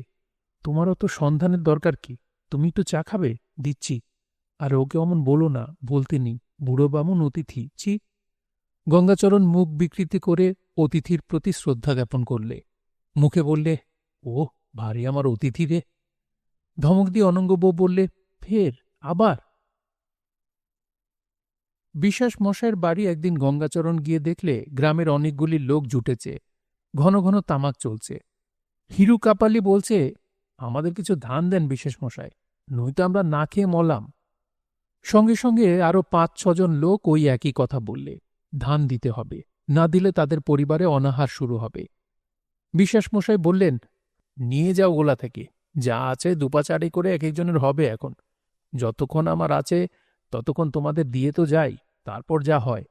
তোমারও তো সন্ধানের দরকার কি? তুমি একটু চা খাবে, দিচ্ছি। আর ওকে অমন বলো না, বলতে নেই, বুড়ো বামুন অতিথি, ছি। গঙ্গাচরণ মুখ বিকৃতি করে অতিথির প্রতি শ্রদ্ধা জ্ঞাপন করলে। মুখে বললে, ও ভারী আমার অতিথি রে। ধমক দিয়ে অনঙ্গবউ বললে, ফের আবার? বিশ্বাস মশাইয়ের বাড়ি একদিন গঙ্গাচরণ গিয়ে দেখলে গ্রামের অনেকগুলি লোক জুটেছে, ঘন ঘন তামাক চলছে। হিরু কাপালি বলছে, আমাদের কিছু ধান দেন বিশেষ মশাই, নইতো আমরা না খেয়ে মলাম। সঙ্গে সঙ্গে আরো 5-6 জন লোক ওই একই কথা বললে, ধান দিতে হবে, না দিলে তাদের পরিবারে অনাহার শুরু হবে। বিশ্বাস মশাই বললেন, নিয়ে যাও গোলা থেকে, যা আছে 2 পা 4 করে এক একজনের হবে এখন। যতক্ষণ আমার আছে ততক্ষণ তোমাদের দিয়ে তো যাই, তারপর যা হয়।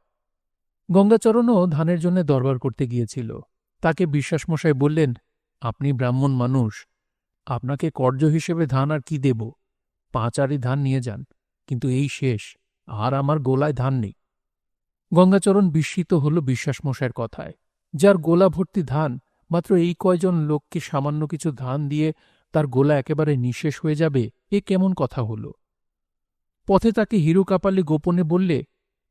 গঙ্গাচরণও ধানের জন্য দরবার করতে গিয়েছিল। তাকে বিশ্বাসমশাই বললেন, আপনি ব্রাহ্মণ মানুষ, আপনাকে কর্য হিসেবে ধান আর কি দেব, 5 আরি ধান নিয়ে যান, কিন্তু এই শেষ, আর আমার গোলায় ধান নেই। গঙ্গাচরণ বিস্মিত হল বিশ্বাসমশাইয়ের কথায়। যার গোলা ভর্তি ধান, মাত্র এই কয়জন লোককে সামান্য কিছু ধান দিয়ে তার গোলা একেবারে নিঃশেষ হয়ে যাবে, এ কেমন কথা হল? পথে তাকে হিরু কাপালি গোপনে বললে,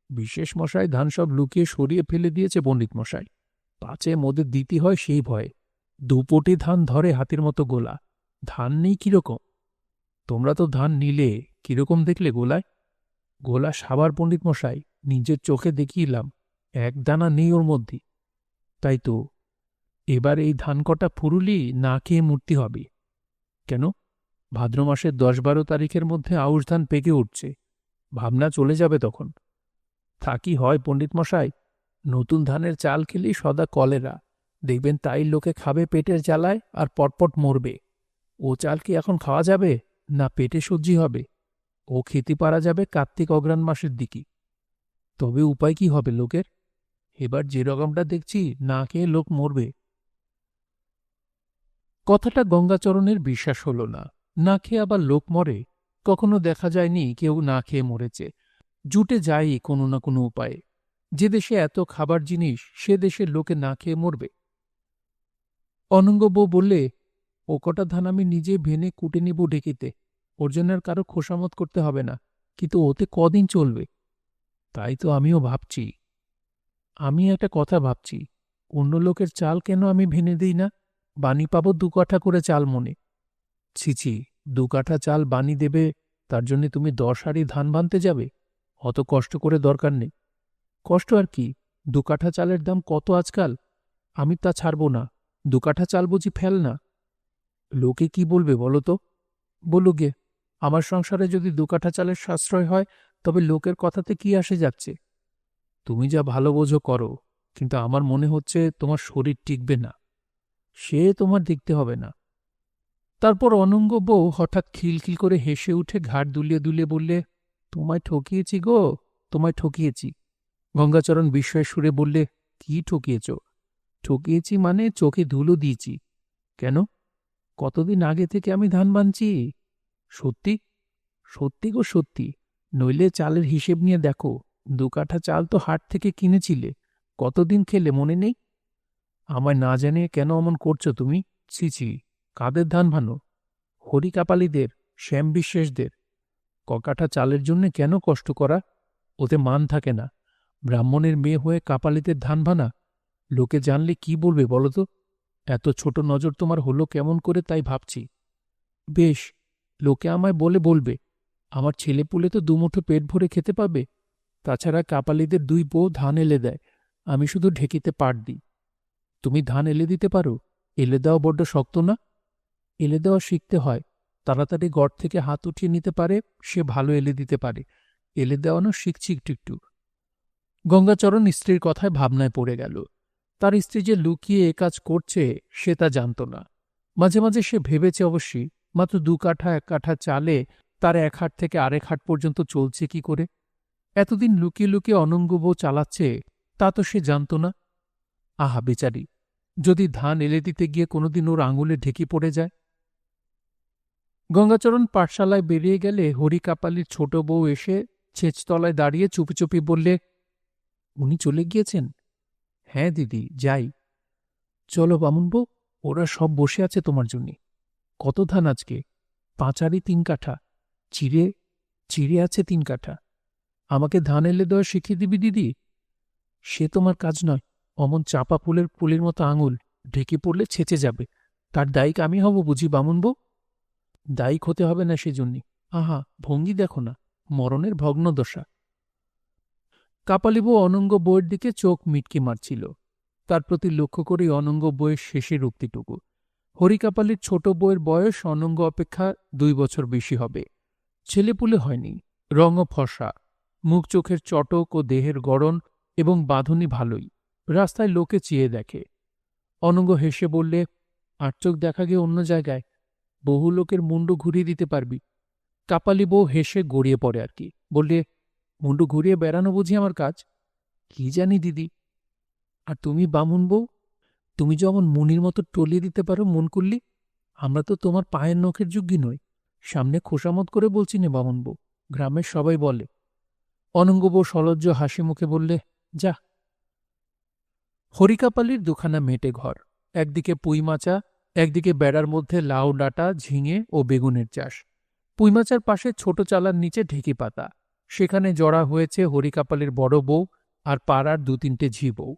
বিশেষ মশাই ধান সব লুকিয়ে সরিয়ে ফেলে দিয়েছে পণ্ডিত মশাই, পাছে মোদের দিতে হয় সেই ভয়ে। 2 পটি ধান ধরে হাতির মতো গোলা, ধান নেই কিরকম? তোমরা তো ধান নিলে, কিরকম দেখলে গোলায়? গোলা সাবার পণ্ডিত মশাই, নিজের চোখে দেখিলাম, 1 দানা নেই ওর মধ্যে। তাই তো, এবার এই ধান কটা ফুরুলি না খেয়ে মূর্তি হবে। কেন? ভাদ্র মাসের 10-12 তারিখের মধ্যে আউশ ধান পেকে উঠছে, ভাবনা চলে যাবে তখন। তা কি হয় পণ্ডিত মশাই, নতুন ধানের চাল খেলেই সদা কলেরা, দেখবেন তাই লোকে খাবে পেটের জ্বালায় আর পটপট মরবে। ও চাল কি এখন খাওয়া যাবে, না পেটে সহ্যি হবে? ও খেতে পারা যাবে কার্তিক অগ্রহায়ণ মাসের দিকে। তবে উপায় কি হবে লোকের? এবার যে রকমটা দেখছি, না খেয়ে লোক মরবে। কথাটা গঙ্গাচরণের বিশ্বাস হল না। না খেয়ে আবার লোক মরে? কখনো দেখা যায়নি কেউ না খেয়ে মরেছে। জুটে যায়ই কোনো না কোনো উপায়ে। যে দেশে এত খাবার জিনিস, সে দেশের লোকে না খেয়ে মরবে। অনঙ্গ বউ বললে, ও কটা ধান আমি নিজে ভেনে কুটে নিব ঢেকিতে, ওর জন্য আর কারো খোসামত করতে হবে না। কিন্তু ওতে কদিন চলবে? তাই তো আমিও ভাবছি। আমি একটা কথা ভাবছি, অন্য লোকের চাল কেন আমি ভেনে দিই না? বানি পাব 2 কাঠা করে চাল মনে। ছিছি, 2 কাঠা চাল বানি দেবে, তার জন্য তুমি 10 হাঁড়ি ধান বানতে যাবে? অত কষ্ট করে দরকার নেই। কষ্ট আর কি, 2 কাঠা চালের দাম কত আজকাল। আমি তা ছাড়ব না। 2 কাঠা চাল বুঝি ফেল না? লোকে কি বলবে বলো তো? বলুক গে, আমার সংসারে যদি 2 কাঠা চালের সাশ্রয় হয়, তবে লোকের কথাতে কি আসে যাচ্ছে? তুমি যা ভালো বোঝো করো, কিন্তু আমার মনে হচ্ছে তোমার শরীর টিকবে না। সে তোমার দেখতে হবে না। তারপর অনঙ্গ বউ হঠাৎ খিলখিল করে হেসে উঠে ঘাড় দুলিয়ে দুলিয়ে বললে, তোমায় ঠকিয়েছি গো, তোমায় ঠকিয়েছি। গঙ্গাচরণ বিস্ময়ের সুরে বললে, কি ঠকিয়েছ? ঠকিয়েছি মানে চোখে ধুলো দিয়েছি। কেন? কতদিন আগে থেকে আমি ধান বানছি। সত্যি? সত্যি গো সত্যি। নইলে চালের হিসেব নিয়ে দেখো, 2 কাঠা চাল তো হাট থেকে কিনেছিলে। কতদিন খেলে মনে নেই? আমায় না জানিয়ে কেন অমন করছো তুমি? ছি ছি, কাদের ধান ভানো? হরি কাপালিদের, শ্যাম বিশ্বাসদের। ককাঠা চালের জন্য কেন কষ্ট করা? ওতে মান থাকে না। ব্রাহ্মণের মেয়ে হয়ে কাপালিদের ধান ভানা? লোকে জানলে কি বলবে বলো তো? এত ছোট নজর তোমার হলো কেমন করে তাই ভাবছি। বেশ, লোকে আমায় বলবে। আমার ছেলেপুলে তো দুমুঠো পেট ভরে খেতে পাবে। তাছাড়া কাপালিদের 2 বউ ধান এলে দেয়, আমি শুধু ঢেকিতে পাট দিই। তুমি ধান এলে দিতে পারো? এলে দেওয়া বড্ড শক্ত না? এলে দেওয়া শিখতে হয়। তাড়াতাড়ি গড় থেকে হাত উঠিয়ে নিতে পারে, সে ভালো এলে দিতে পারে। এলে দেওয়ানো শিখছি একটু একটু। গঙ্গাচরণ স্ত্রীর কথায় ভাবনায় পড়ে গেল। তার স্ত্রী যে লুকিয়ে এ কাজ করছে, সে তা জানত না। মাঝে মাঝে সে ভেবেছে অবশ্যই, মাত্র 2 কাঠা 1 কাঠা চালে তার 1 হাট থেকে আরেক হাট পর্যন্ত চলছে কি করে। এতদিন লুকিয়ে লুকিয়ে অনঙ্গ বউ চালাচ্ছে, তা তো সে জানত না। আহা বেচারি, যদি ধান এলে দিতে গিয়ে কোনোদিন ওর আঙুলে ঢেকি পড়ে যায়। গঙ্গাচরণ পাঠশালায় বেরিয়ে গেলে হরি কাপালির ছোট বউ এসে ছেচতলায় দাঁড়িয়ে চুপি চুপি বললে, উনি চলে গিয়েছেন? হ্যাঁ দিদি, যাই। চলো বামুন বউ, ওরা সব বসে আছে তোমার জন্যে। কত ধান আজকে? 5 আঁড়ি 3 কাঠা। চিড়ে চিড়ে আছে 3 কাঠা। আমাকে ধান এলে দেওয়া শিখিয়ে দিবি দিদি? সে তোমার কাজ নয়। অমন চাপা ফুলের ফুলের মতো আঙুল ঢেকে পড়লে ছেঁচে যাবে। তার দায়িক আমি হব বুঝি বামুন বউ? দায়িক হতে হবে না সেজন্যে। আহা, ভঙ্গি দেখো না, মরণের ভগ্নদশা। কাপালি বউ অনঙ্গ বউয়ের দিকে চোখ মিটকি মারছিল। তার প্রতি লক্ষ্য করেই অনঙ্গ বউয়ের শেষের উক্তিটুকু। হরিকাপালির ছোট বউয়ের বয়স অনঙ্গ অপেক্ষা 2 বছর বেশি হবে। ছেলেপুলে হয়নি, রঙও ফর্সা, মুখ চোখের চটক ও দেহের গড়ন এবং বাঁধনি ভালোই। রাস্তায় লোকে চেয়ে দেখে। অনঙ্গ হেসে বললে, 8 চোখ দেখা গিয়ে অন্য জায়গায়, বহু লোকের মুন্ডু ঘুরিয়ে দিতে পারবি। কাপালি বউ হেসে গড়িয়ে পড়ে আর কি, বললে, মুন্ডু ঘুরিয়ে বেড়ানো বুঝি আমার কাজ? কি জানি দিদি। আর তুমি বামুন বউ, তুমি যেমন মুনির মতো টলিয়ে দিতে পারো মন করলি। আমরা তো তোমার পায়ের নখের যোগ্যী নই। সামনে খোসামত করে বলছি নে বামুন বউ, গ্রামের সবাই বলে। অনঙ্গ বউ সলজ্জ হাসি মুখে বললে, যা। হরিকাপালির 2 খানা মেটে ঘর। একদিকে পুঁইমাচা, একদিকে বেড়ার মধ্যে লাউ ডাঁটা, ঝিঙে ও বেগুনের চাষ। পুঁইমাচার পাশে ছোট চালার নিচে ঢেকি পাতা। সেখানে জড়া হয়েছে হরিকাপালির বড় বউ আর পাড়ার 2-3টে ঝি বউ।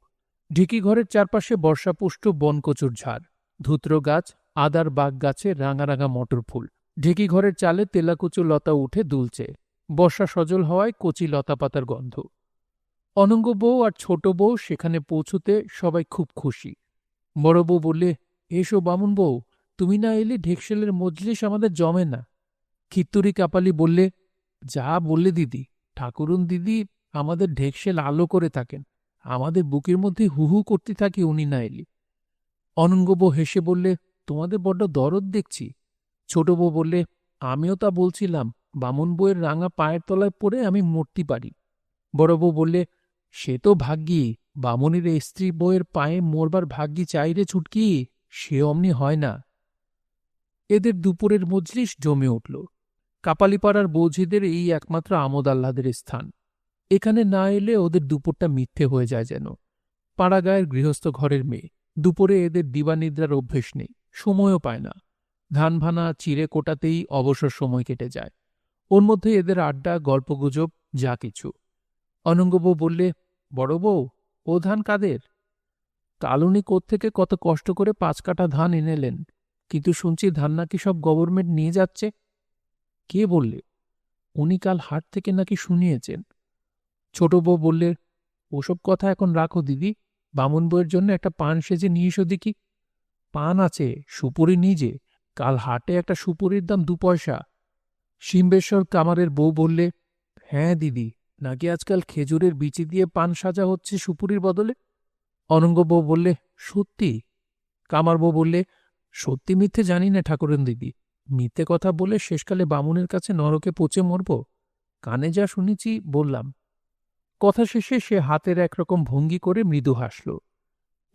ঢেকি ঘরের চারপাশে বর্ষাপুষ্ট বনকচুর ঝাড়, ধুত্র গাছ, আদার বাগ গাছে রাঙা রাঙা মটর ফুল। ঢেকি ঘরের চালে তেলাকুচু লতা উঠে দুলছে। বর্ষা সজল হওয়ায় কচি লতা পাতার গন্ধ। অনঙ্গ বউ আর ছোট বউ সেখানে পৌঁছুতে সবাই খুব খুশি। বড় বউ বললে, এসো বামুন বউ, তুমি না এলে ঢেকশেলের মজলিস আমাদের জমে না। খিত্তুরি কাপালি বললে, যা বললে দিদি, ঠাকুরুন দিদি আমাদের ঢেকশেল আলো করে থাকেন। আমাদের বুকের মধ্যে হু হু করতে থাকে উনি না এলে। অনঙ্গ বউ হেসে বললে, তোমাদের বড্ড দরদ দেখছি। ছোট বউ বললে, আমিও তা বলছিলাম, বামুন বউয়ের রাঙা পায়ের তলায় পড়ে আমি মরতে পারি। বড় বউ বললে, সে তো ভাগ্যি, বামুনের স্ত্রী বউয়ের পায়ে মরবার ভাগ্যি চাই রে ছুটকি, সে অমনি হয় না। এদের দুপুরের মজলিস জমে উঠল। কাপালিপাড়ার বৌঝিদের এই একমাত্র আমোদ আহ্লাদের স্থান। এখানে না এলে ওদের দুপুরটা মিথ্যে হয়ে যায় যেন। পাড়াগাঁয়ের গৃহস্থ ঘরের মেয়ে, দুপুরে এদের দিবানিদ্রার অভ্যেস নেই, সময়ও পায় না। ধান ভানা চিড়ে কোটাতেই অবসর সময় কেটে যায়। ওর মধ্যে এদের আড্ডা, গল্পগুজব, যা কিছু। অনঙ্গ বউ বললে, বড় বউ, ও ধান কাদের? কালুনি কোত্থেকে কত কষ্ট করে 5 কাঠা ধান এনেলেন, কিন্তু শুনছি ধান নাকি সব গভর্নমেন্ট নিয়ে যাচ্ছে। কে বললে? উনি কাল হাট থেকে নাকি শুনিয়েছেন। ছোট বউ বললে, ওসব কথা এখন রাখো দিদি, বামুন বউয়ের জন্য একটা পান সেজে নিয়ে এসো দেখি। পান আছে, সুপুরি নিজে, কাল হাটে একটা সুপুরির দাম 2 পয়সা। শিম্বেশ্বর কামারের বউ বললে, হ্যাঁ দিদি, নাকি আজকাল খেজুরের বিচি দিয়ে পান সাজা হচ্ছে সুপুরির বদলে। অনঙ্গ বউ বললে, সত্যি? কামার বউ বললে, সত্যি মিথ্যে জানি না ঠাকুরেন দিদি, মিথ্যে কথা বলে শেষকালে বামুনের কাছে নরকে পচে মরব। কানে যা শুনেছি বললাম। কথা শেষে সে হাতের একরকম ভঙ্গি করে মৃদু হাসল।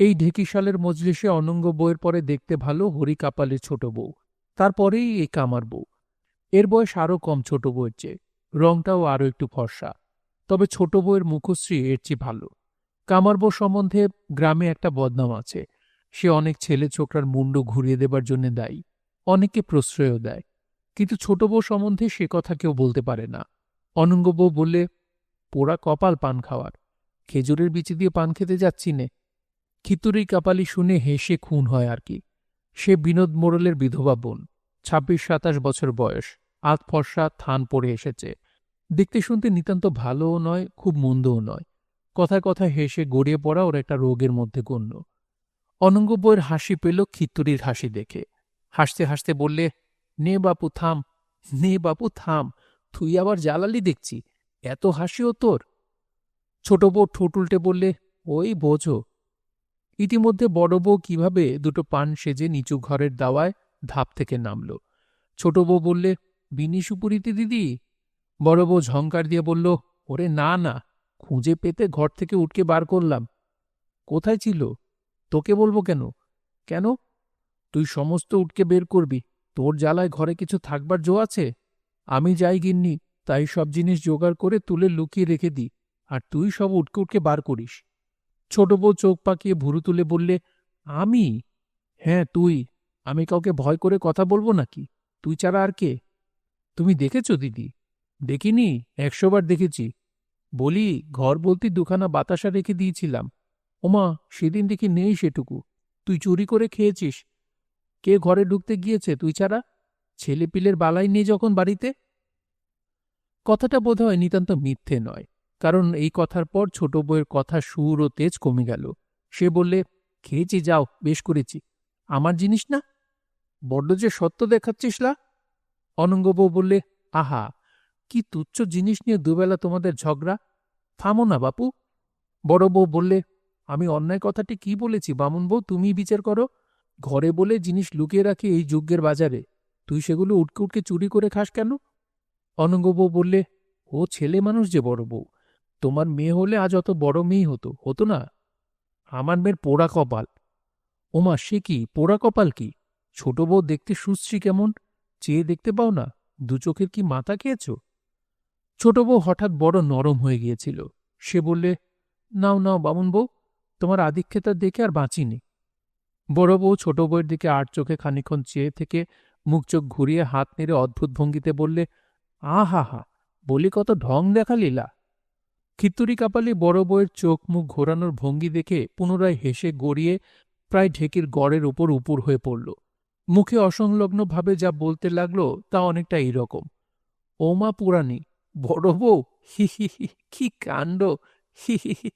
এই ঢেকিশালের মজলিসে অনঙ্গ বউয়ের পরে দেখতে ভালো হরি কাপালের ছোট বউ, তারপরেই এই কামার বউ। এর বয়স আরও কম ছোট বউয়ের চেয়ে, রংটাও আরও একটু ফর্সা, তবে ছোট বউয়ের মুখশ্রী এর চেয়ে ভালো। কামার বউ সম্বন্ধে গ্রামে একটা বদনাম আছে, সে অনেক ছেলে ছোকরার মুন্ডু ঘুরিয়ে দেবার জন্য দায়ী, অনেককে প্রশ্রয়ও দেয়। কিন্তু ছোট বউ সম্বন্ধে সে কথা কেউ বলতে পারে না। অনঙ্গ বউ বললে, পোড়া কপাল পান খাওয়ার, খেজুরের বিচি দিয়ে পান খেতে যাচ্ছি নে। খিতুরি কাপালি শুনে হেসে খুন হয় আর কি। সে বিনোদ মোড়লের বিধবা বোন, 26-27 বছর বয়স, আধ ফর্সা, থান পড়ে এসেছে। দেখতে শুনতে নিতান্ত ভালোও নয়, খুব মন্দও নয়। কথায় কথায় হেসে গড়িয়ে পড়া ওর একটা রোগের মধ্যে গণ্য। অনঙ্গ বউয়ের হাসি পেল খিতুরির হাসি দেখে। হাসতে হাসতে বললে, নে বাপু থাম, নে বাপু থাম, তুই আবার জ্বালালি দেখছি, এত হাসিও তোর? ছোট বউ ঠোঁট উল্টে বললে, ওই বোঝো। ইতিমধ্যে বড় বউ কিভাবে দুটো পান সেজে নিচু ঘরের দাওয়ায় ধাপ থেকে নামল। ছোট বউ বললে, বিনি সুপুরিতে দিদি? বড় বউ ঝংকার দিয়ে বলল, ওরে না না, খুঁজে পেতে ঘর থেকে উঠকে বার করলাম। কোথায় ছিল? তোকে বলবো কেন? কেন? তুই সমস্ত উঠকে বের করবি, তোর জ্বালায় ঘরে কিছু থাকবার জো আছে? আমি যাই গিন্নি, তাই সব জিনিস জোগাড় করে তুলে লুকিয়ে রেখে দিই, আর তুই সব উটকে উটকে বার করিস। ছোট বউ চোখ পাকিয়ে ভুরু তুলে বললে, আমি? হ্যাঁ তুই। আমি কাউকে ভয় করে কথা বলবো নাকি? তুই ছাড়া আর কে? তুমি দেখেছ দিদি? দেখিনি, 100 বার দেখেছি। বলি, ঘর বলতে 2খানা বাতাসা রেখে দিয়েছিলাম। ওমা, সেদিন দেখি নেই সেটুকু। তুই চুরি করে খেয়েছিস। কে ঘরে ঢুকতে গিয়েছে তুই ছাড়া? ছেলেপিলের বালাই নেই যখন বাড়িতে। কথাটা বোধহয় নিতান্ত মিথ্যে নয়, কারণ এই কথার পর ছোট বউয়ের কথা সুর ও তেজ কমে গেল। সে বললে, খেয়েছি, যাও, বেশ করেছি। আমার জিনিস না? বড্ড যে সত্য দেখাচ্ছিস লা। অনঙ্গ বউ বললে, আহা, কি তুচ্ছ জিনিস নিয়ে দুবেলা তোমাদের ঝগড়া, থামো না বাপু। বড় বউ বললে, আমি অন্যায় কথাটি কি বলেছি বামুন বউ, তুমিই বিচার করো। ঘরে বলে জিনিস লুকিয়ে রাখি এই যুগের বাজারে, তুই সেগুলো উটকে উটকে চুরি করে খাস কেন? অনঙ্গ বউ বললে, ও ছেলে মানুষ যে বড় বউ, তোমার মেয়ে হলে আজ অত বড় মেয়েই হতো, হতো না? আমার মেয়ের পোড়া কপাল। ওমা, সে কি পোড়া কপাল? কি ছোট বউ দেখতে সুশ্রী কেমন, চেয়ে দেখতে পাও না? 2 চোখের কি মাথা খেয়েছ? ছোট বউ হঠাৎ বড় নরম হয়ে গিয়েছিল। সে বললে, নাও নাও বামুন বউ, তোমার আধিক্যতা দেখে আর বাঁচিনি। বড় বউ ছোট বউয়ের দিকে আর চোখে খানিক্ষণ চেয়ে থেকে মুখ চোখ ঘুরিয়ে হাত নেড়ে অদ্ভুত ভঙ্গিতে বললে, আহা হা, বলি কত ঢং দেখা লীলা। খিত্তুরি কাপালি বড় বউয়ের চোখ মুখ ঘোরানোর ভঙ্গি দেখে পুনরায় হেসে গড়িয়ে প্রায় ঢেকির গড়ের উপর উপুর হয়ে পড়ল। মুখে অসংলগ্নভাবে যা বলতে লাগল তা অনেকটা এইরকম, ওমা পুরানি, বড় বউ, হি হি হি, কি কাণ্ড, হি হি হি,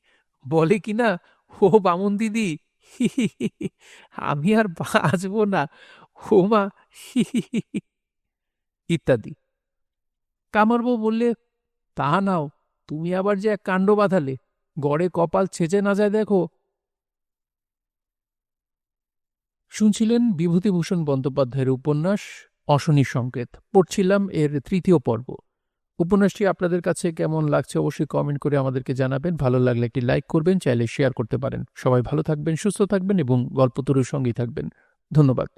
বলে কিনা, ও বামুন দিদি, হি হি হি, আমি আর বাঁচব না, ওমা, হি হি হি, ইত্যাদি। কামার বউ বললে, তা নাও, তুমি আবার যে এক কাণ্ড বাঁধালে, গড়ে কপাল ছেঁচে না যায় দেখো। শুনছিলেন বিভূতিভূষণ বন্দ্যোপাধ্যায়ের উপন্যাস অশনির সংকেত। পড়ছিলাম এর 3য় পর্ব। উপন্যাসটি আপনাদের কাছে কেমন লাগছে অবশ্যই কমেন্ট করে আমাদেরকে জানাবেন। ভালো লাগলে একটি লাইক করবেন, চাইলে শেয়ার করতে পারেন। সবাই ভালো থাকবেন, সুস্থ থাকবেন এবং গল্পতরুর সঙ্গেই থাকবেন। ধন্যবাদ।